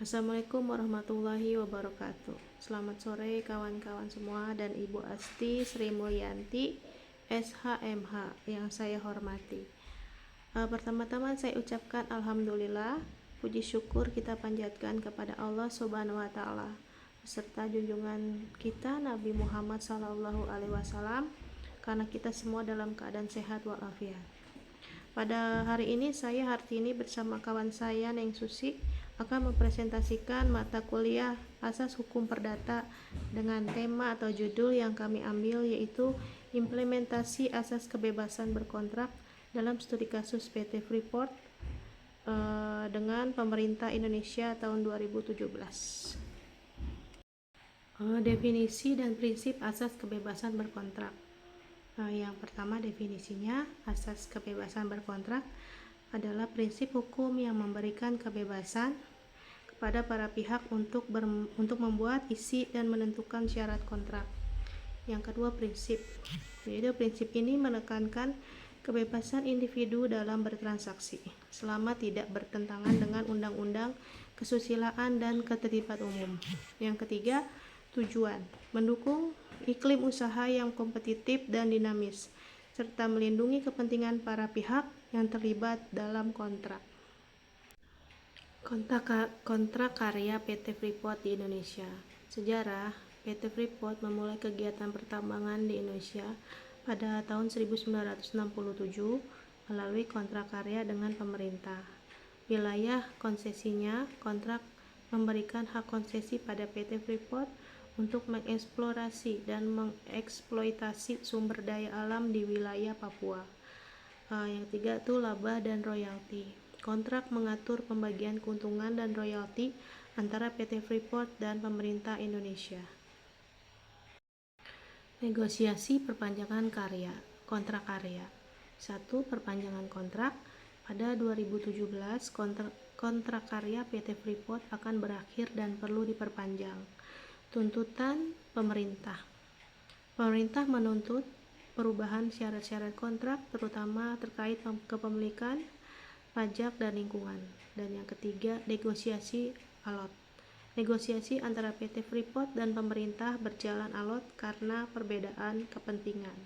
Assalamualaikum warahmatullahi wabarakatuh. Selamat sore kawan-kawan semua dan Ibu Asti Sri Mulyanti SHMH yang saya hormati. Pertama-tama saya ucapkan Alhamdulillah, puji syukur kita panjatkan kepada Allah Subhanahu wa Ta'ala beserta junjungan kita Nabi Muhammad SAW karena kita semua dalam keadaan sehat walafiat. Pada hari ini saya Hartini bersama kawan saya Neng Susi akan mempresentasikan mata kuliah Asas Hukum Perdata dengan tema atau judul yang kami ambil yaitu Implementasi Asas Kebebasan Berkontrak dalam Studi Kasus PT Freeport dengan pemerintah Indonesia tahun 2017. Definisi dan prinsip asas kebebasan berkontrak. Yang pertama, definisinya, asas kebebasan berkontrak adalah prinsip hukum yang memberikan kebebasan kepada para pihak untuk membuat, isi, dan menentukan syarat kontrak. Yang kedua, prinsip. Yaitu prinsip ini menekankan kebebasan individu dalam bertransaksi selama tidak bertentangan dengan undang-undang, kesusilaan, dan ketertiban umum. Yang ketiga, tujuan. Mendukung iklim usaha yang kompetitif dan dinamis, serta melindungi kepentingan para pihak yang terlibat dalam kontrak. Kontrak karya PT Freeport di Indonesia. Sejarah: PT Freeport memulai kegiatan pertambangan di Indonesia pada tahun 1967 melalui kontrak karya dengan pemerintah. Wilayah konsesinya, kontrak memberikan hak konsesi pada PT Freeport untuk mengeksplorasi dan mengeksploitasi sumber daya alam di wilayah Papua. Yang tiga itu laba dan royalti. Kontrak mengatur pembagian keuntungan dan royalti antara PT Freeport dan pemerintah Indonesia. Negosiasi perpanjangan karya. Kontrak karya. 1. Perpanjangan kontrak. Pada 2017, kontrak karya PT Freeport akan berakhir dan perlu diperpanjang. Tuntutan pemerintah. Pemerintah menuntut perubahan syarat-syarat kontrak terutama terkait kepemilikan, pajak, dan lingkungan. Dan yang ketiga, negosiasi alot. Negosiasi antara PT Freeport dan pemerintah berjalan alot karena perbedaan kepentingan.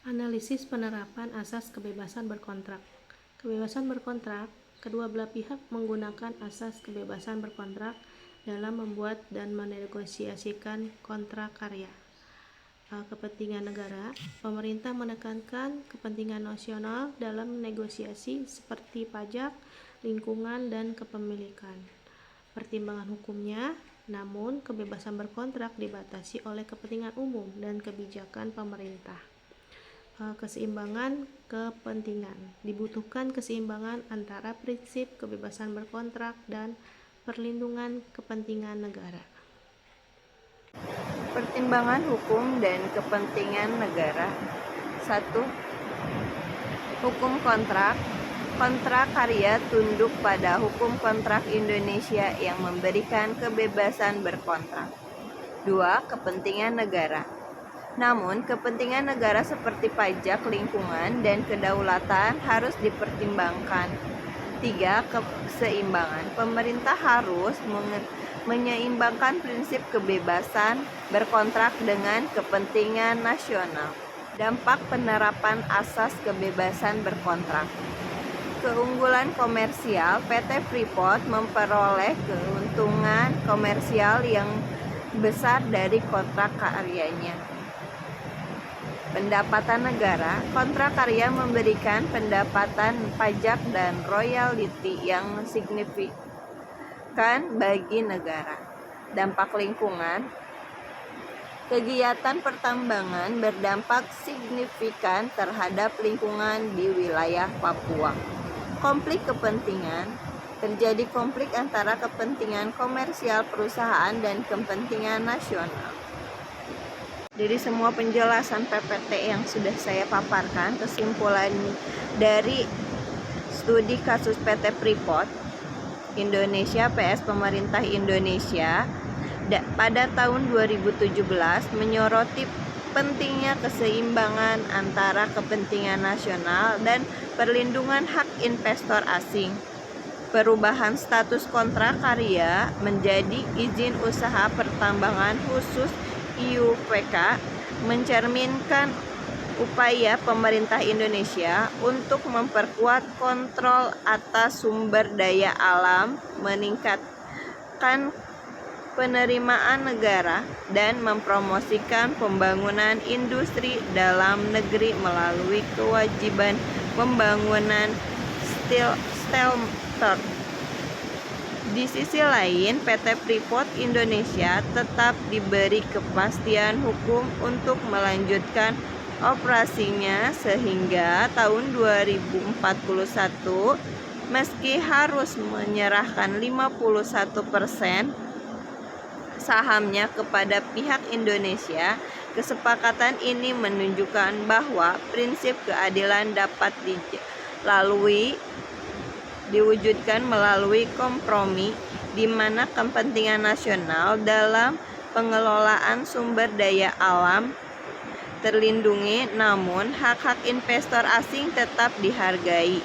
Analisis penerapan asas kebebasan berkontrak. Kebebasan berkontrak, kedua belah pihak menggunakan asas kebebasan berkontrak dalam membuat dan menegosiasikan kontrak karya. Kepentingan negara, pemerintah menekankan kepentingan nasional dalam negosiasi seperti pajak, lingkungan, dan kepemilikan. Pertimbangan hukumnya, namun kebebasan berkontrak dibatasi oleh kepentingan umum dan kebijakan pemerintah. Keseimbangan kepentingan, dibutuhkan keseimbangan antara prinsip kebebasan berkontrak dan perlindungan kepentingan negara. Pertimbangan hukum dan kepentingan negara. 1. Hukum kontrak. Kontrak karya tunduk pada hukum kontrak Indonesia yang memberikan kebebasan berkontrak. 2. Kepentingan negara. Namun, kepentingan negara seperti pajak, lingkungan, dan kedaulatan harus dipertimbangkan. 3. Keseimbangan. Pemerintah harus menyeimbangkan prinsip kebebasan berkontrak dengan kepentingan nasional. Dampak penerapan asas kebebasan berkontrak. Keunggulan komersial, PT Freeport memperoleh keuntungan komersial yang besar dari kontrak karyanya. Pendapatan negara, kontrak karya memberikan pendapatan pajak dan royalti yang signifikan bagi negara. Dampak lingkungan, kegiatan pertambangan berdampak signifikan terhadap lingkungan di wilayah Papua. Konflik kepentingan, terjadi konflik antara kepentingan komersial perusahaan dan kepentingan nasional. Dari semua penjelasan PPT yang sudah saya paparkan, kesimpulan dari studi kasus PT Freeport Indonesia PS Pemerintah Indonesia pada tahun 2017 menyoroti pentingnya keseimbangan antara kepentingan nasional dan perlindungan hak investor asing. Perubahan status kontrak karya menjadi izin usaha pertambangan khusus IUPK mencerminkan upaya pemerintah Indonesia untuk memperkuat kontrol atas sumber daya alam, meningkatkan penerimaan negara, dan mempromosikan pembangunan industri dalam negeri melalui kewajiban pembangunan smelter. Di sisi lain, PT Freeport Indonesia tetap diberi kepastian hukum untuk melanjutkan operasinya sehingga tahun 2041, meski harus menyerahkan 51% sahamnya kepada pihak Indonesia. Kesepakatan ini menunjukkan bahwa prinsip keadilan dapat diwujudkan melalui kompromi di mana kepentingan nasional dalam pengelolaan sumber daya alam terlindungi, namun hak-hak investor asing tetap dihargai.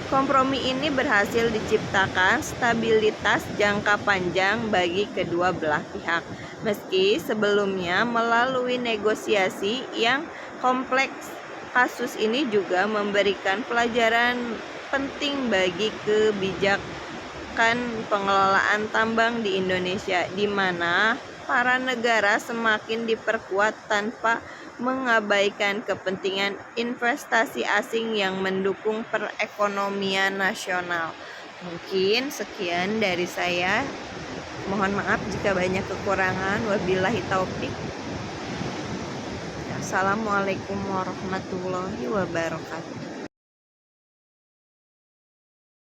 Kompromi ini berhasil diciptakan stabilitas jangka panjang bagi kedua belah pihak, meski sebelumnya melalui negosiasi yang kompleks. Kasus ini juga memberikan pelajaran penting bagi kebijakan pengelolaan tambang di Indonesia, di mana para negara semakin diperkuat tanpa mengabaikan kepentingan investasi asing yang mendukung perekonomian nasional. Mungkin sekian dari saya. Mohon maaf jika banyak kekurangan. Wabillahi taufik. Assalamualaikum warahmatullahi wabarakatuh.